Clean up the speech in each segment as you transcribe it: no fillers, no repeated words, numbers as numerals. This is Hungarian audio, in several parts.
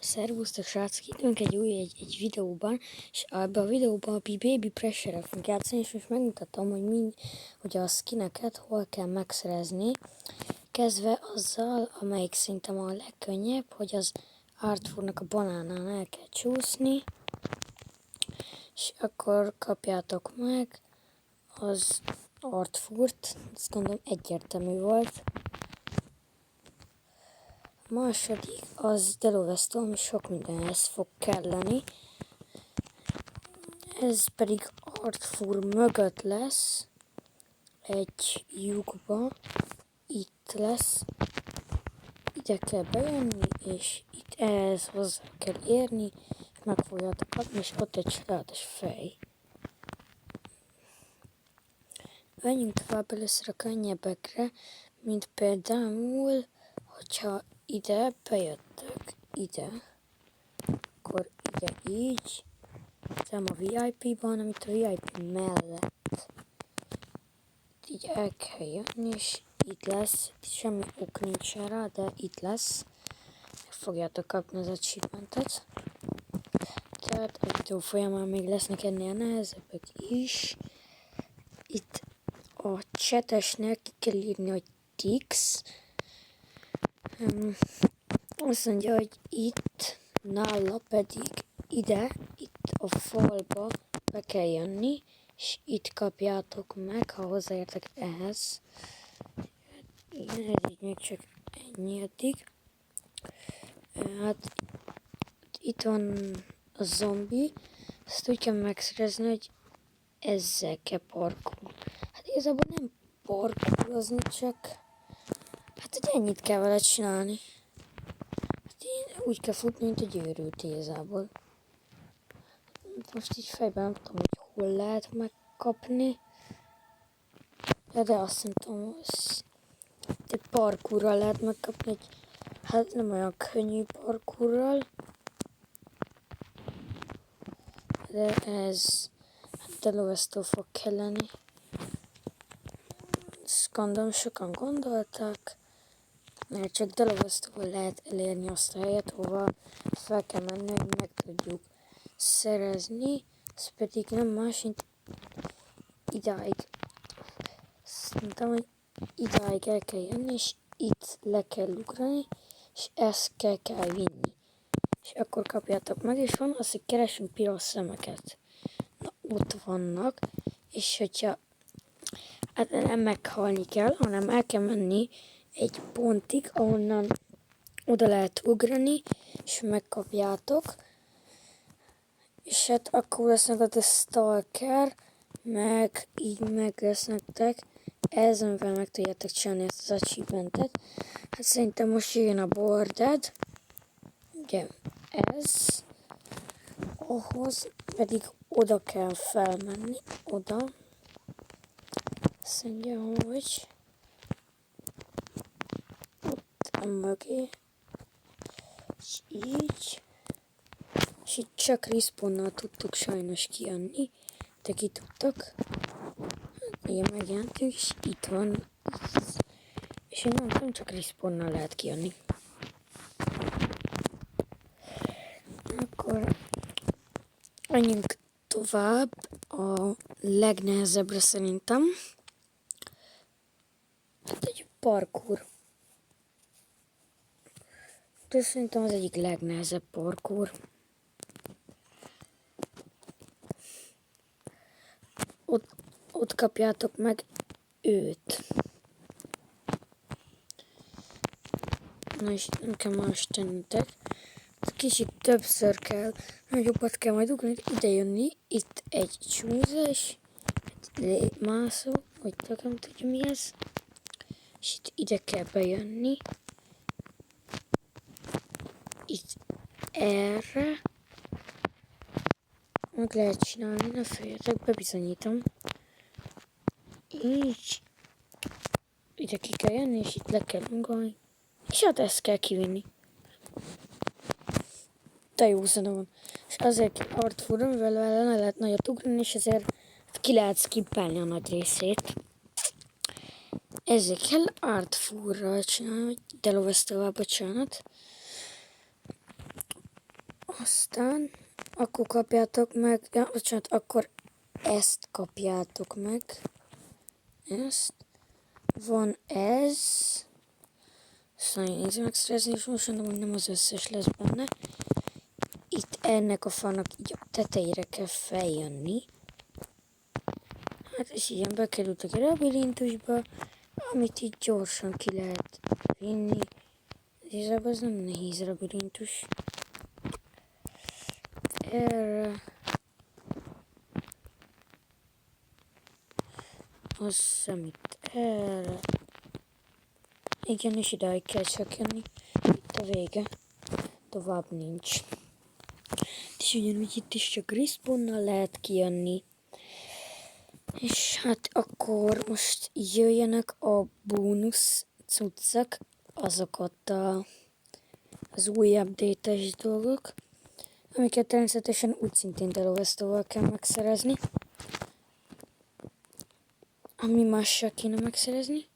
Szervusztok srácok, itt vagyunk egy videóban, és ebben a videóban a Baby Pressure-rel fogunk játszani, és most megmutatom, hogy a skineket hol kell megszerezni, kezdve azzal, amelyik szerintem a legkönnyebb, hogy az Artfurnak a banánán el kell csúszni, és akkor kapjátok meg az Artfurt, ezt gondolom egyértelmű volt. A második az Delovesztó, ami sok mindenhez fog kelleni. Ez pedig Artfur mögött lesz, egy lyukba, itt lesz, ide kell bejönni, és itt ehhez hozzá kell érni, és meg fogjátok kapni, és ott egy csodálatos fej. Menjünk tovább először a könnyebbekre, mint például, hogyha ide bejöttök, ide, akkor ide így, nem a VIP-ban, amit a VIP mellett. Így el kell jönni, és itt lesz, itt semmi ok nincs rá, de itt lesz. Meg fogjátok kapni az achievementet. Tehát a videó folyamán még lesznek ennél nehezebbek is. Itt a chatesnek ki kell írni, hogy Tix. Azt mondja, hogy itt, nála pedig ide, itt a falba be kell jönni, és itt kapjátok meg, ha hozzáértek ehhez. Ez így még csak ennyi eddig. Hát itt van a zombi, ezt úgy kell megszerezni, hogy ezzel kell parkour. Hát igazából nem parkourozni, csak hát hogy ennyit kell vele csinálni. Hát én úgy kell futni, mint egy őrült igazából. Most így fejben nem tudom, hogy hol lehet megkapni. De azt nem tudom, hogy egy parkourral lehet megkapni, hát nem olyan könnyű parkourral. De ez Delovesztó fog kelleni. Ezt gondolom sokan gondolták, mert csak Delovesztóval lehet elérni azt a helyet, hova fel kell menni, hogy meg tudjuk szerezni. Ez pedig nem más, mint idáig. Szerintem, hogy idáig el kell jönni, és itt le kell ugrani, és ezt kell vinni. És akkor kapjátok meg, és van az, hogy keresünk piros szemeket. Na, ott vannak, és hogyha hát nem meghalni kell, hanem el kell menni egy pontig, ahonnan oda lehet ugrani, és megkapjátok. És hát akkor lesz neked a Stalker, meg így meg lesz nektek. Ez, amivel meg tudjátok csinálni ezt az achievementet. Hát szerintem most jön a boarded. Ugye ez. Ahhoz pedig oda kell felmenni. Oda. Azt mondja, hogy ott a mögé. És így. És itt csak respawnnal tudtuk sajnos kijönni. De ki tudtak. Igen, megjelentünk, és itt van. És én nem csak respawnnal lehet kijönni. Akkor menjünk tovább a legnehezebbre szerintem. Hát egy parkour. De szerintem az egyik legnehezebb parkour. Ott kapjátok meg őt. Na és nem kell más tennitek. Kicsit többször kell, nagyobbat kell majd ugrani, ide jönni. Itt egy csúszás, egy mászó, vagy nem tudja mi ez. És itt ide kell bejönni. Itt erre. Meg lehet csinálni, ne féljetek, bebizonyítom. Így. Ide ki kell jönni, és itt le kell ugolni. És hát ezt kell kivinni. De jó zene van. És azért kell Artfur, mivel vele ne lehet nagyot ugrani, és ezért ki lehet skippelni a nagy részét. Ezért kell Artfurral csinálni, vagy Delovesztóval, bocsánat. Aztán akkor kapjátok meg, ja, bocsánat, akkor ezt kapjátok meg. Ezt. Van ez. Szóval nézzük meg szerezni, és most mondom, hogy nem az összes lesz benne. Itt ennek a falnak így a tetejére kell feljönni. Hát és ilyen bekerültek a labirintusba, amit így gyorsan ki lehet vinni. Igazából ez nem nehéz labirintus. Erre. Azt hiszem itt erre. Igen, és idáig kell csak jönni. Itt a vége. Tovább nincs. És ugyanúgy itt is csak respawnnal lehet kijönni. És hát akkor most jöjjenek a bónusz cuccak, azokat az új update-es dolgok, amiket természetesen úgy szintén Delovesztóval kell megszerezni. Ami mással kéne megszerezni,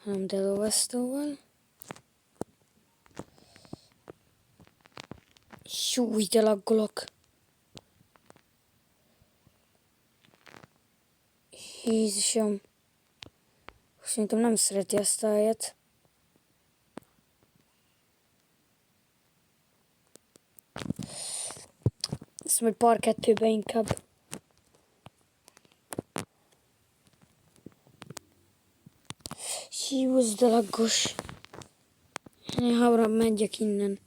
hanem Delovesztóval. Júj, de laggolok! Jézusom! Szerintem nem szereti ezt a helyet. Ezt majd par 2-be inkább. Jézus, de laggos! Én hamarabb megyek innen.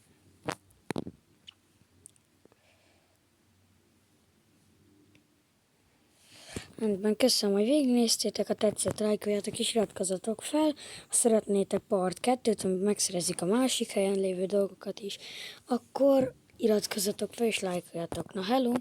Rendben, köszönöm, hogy végignéztétek, ha tetszett, lájkoljátok és iratkozzatok fel. Ha szeretnétek part 2-t, amiben megszerezik a másik helyen lévő dolgokat is, akkor iratkozzatok fel és lájkoljátok. Na, hello!